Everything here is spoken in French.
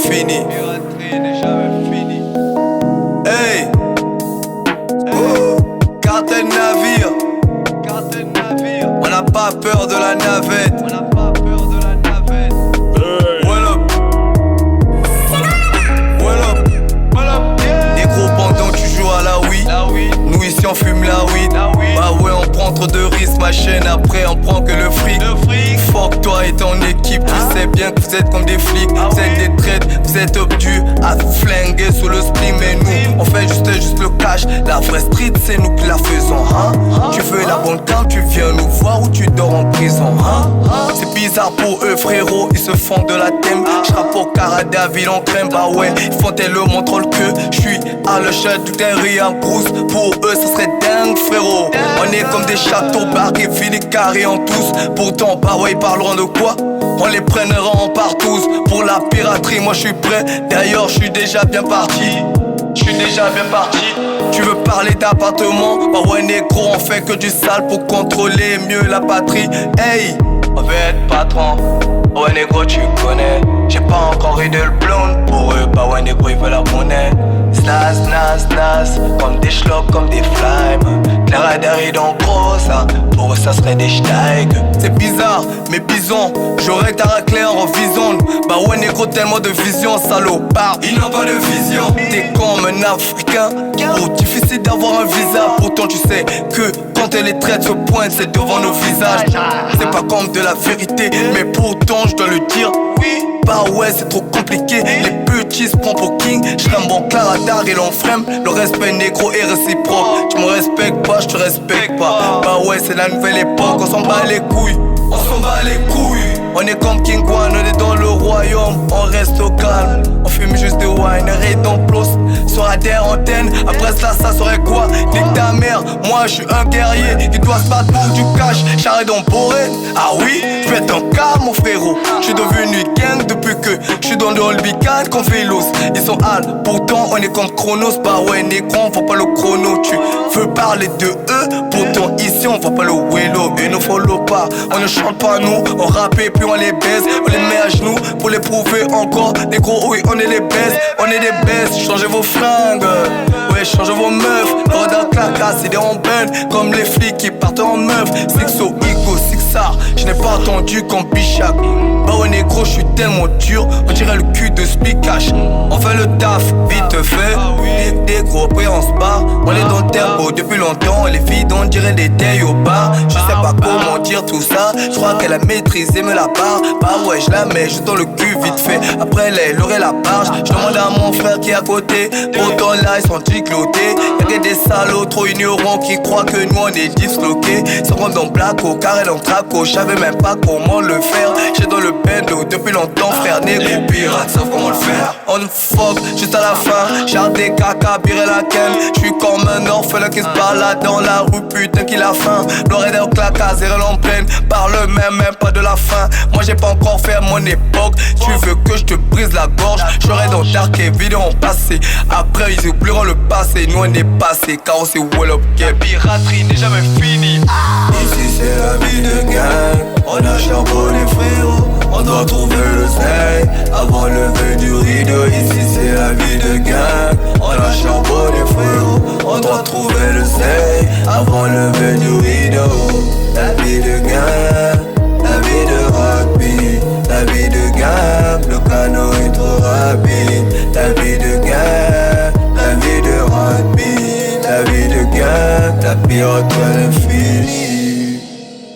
fini. Piraterie n'est jamais finie. Hey, cartel navire. Cartel navire. On n'a pas peur de la navette. On n'a pas peur de la navette. Well up. Well up. Voilà, yeah. Des gros pendant tu joues à la Wii. La weed. Nous ici on fume la weed. La weed. Bah ouais, on prend trop de risques, ma chaîne. Après on prend que le fric. Le fric. Fuck toi et ton équipe. Tu sais bien que vous êtes comme des flics. Vous êtes des traites, vous êtes obtus à flinguer sous le spleen. Mais nous, on fait juste le cash. La vraie street, c'est nous qui la faisons, hein. Tu veux la bonne carte, tu viens nous voir ou tu dors en prison, hein. C'est bizarre pour eux, frérot, ils se font de la thème. J'rappe au Canada, ville en crème, bah ouais. Ils font tellement mon troll que j'suis à le chat, tout est rien brousse. Pour eux, ça serait dingue, frérot. On est comme des châteaux barrés, filés carrés en tous. Pourtant, bah ouais, ils parleront de quoi? On les prendra en partous. Pour la piraterie, moi j'suis prêt. D'ailleurs, j'suis déjà bien parti. J'suis déjà bien parti. Tu veux parler d'appartement? Bah ouais, négro, on fait que du sale pour contrôler mieux la patrie. Hey, on veut être patron. Ouais, négro, tu connais. J'ai pas encore eu de le blonde. Pour eux, bah ouais, négro, ils veulent la monnaie. Snas, nas, nas. Comme des schlocks, comme des flimes. Les radars, ils dans gros, ça. Pour eux, ça serait des steigs. C'est bizarre, mais bison. J'aurais ta raclée en vision. Bah ouais, négro, tellement de vision, salopard. Ils n'ont pas de vision. T'es comme un Africain. Oh, difficile d'avoir un visa. Pourtant, tu sais que quand les traites se pointent, c'est devant nos visages. C'est pas comme de la vérité, mais pourtant, je dois le dire. Oui, bah ouais, c'est trop compliqué. Les petits se prennent pour king. J'serai un bon claradar et l'enfremme. Le respect négro est réciproque. Tu me respectes pas, je te respecte pas. Bah ouais, c'est la nouvelle époque. On s'en bat les couilles. On s'en bat les couilles. On est comme King Kwan, on est dans le royaume. On reste au calme. On fume juste de wine, et dans plus sur la terre antenne. Après ça serait quoi? Nique ta mère, moi je suis un guerrier qui doit se battre pour du cash. J'arrête d'en bourrer. Ah oui, je vais être un cas mon frérot. Je suis devenu gang depuis que je suis dans le Holbican qu'on fait l'os. Ils sont hal, pourtant on est comme Chronos. Bah ouais, négro, on voit pas le chrono. Tu veux parler de eux, pourtant ici on voit pas le wello. Ils nous follow pas, on ne chante pas nous. On rappe et puis on les baise, on les met à genoux pour les prouver encore. Négro, oui, on est les baisse, on est des baisses. Changez vos fringues, ouais, changez vos meufs. Le radar clacasse, c'est des embènes comme les flics qui partent en meuf. Sixo, Igo, Sixar, je n'ai pas attendu comme Bichak. Bah ouais, négro, je suis tellement dur, on dirait le cul de Spikash. On fait le taf, vite fait. Des gros, après on se barre. On est dans le tempo depuis longtemps. Les filles, on dirait des tailles au bar. Je sais pas comment dire tout ça. Je crois qu'elle a maîtrisé, me la part. Bah ouais, je la mets juste dans le cul vite fait. Après, elle aurait la barge. Je demande à mon frère qui est à côté. Pourtant là, ils sont triclotés. Y'a que des salauds trop ignorants qui croient que nous on est disloqués. Sans rendre dans Blacko, carré dans Traco. J'savais même pas comment le faire. J'ai dans le bendo depuis longtemps, frère. Négro pirates savent comment le faire. On fuck juste à la fin. J'ai des caca, biré la ken. J'suis comme un orphelin qui se balade dans la rue, putain qu'il a faim. L'oreille au claca, zéro en pleine. Parle même pas de la fin. Moi j'ai pas encore fait mon époque. Tu veux que je te brise la gorge? J'aurais dans Dark et vidéo en passé. Après ils oublieront le passé. Nous on est passé car on s'est wall up. La piraterie n'est jamais finie. Ici c'est la vie de gang. On a charbonné frérot. On doit trouver le seil avant le lever du rideau. Ici c'est la vie de gang. On a charbonné frérot. On doit trouver le seil avant le lever du rideau. La vie de gang, la vie de rugby, la vie de gang. Le canot est trop rapide. La vie de gang, la vie de rugby, la vie de gang. La pirate elle est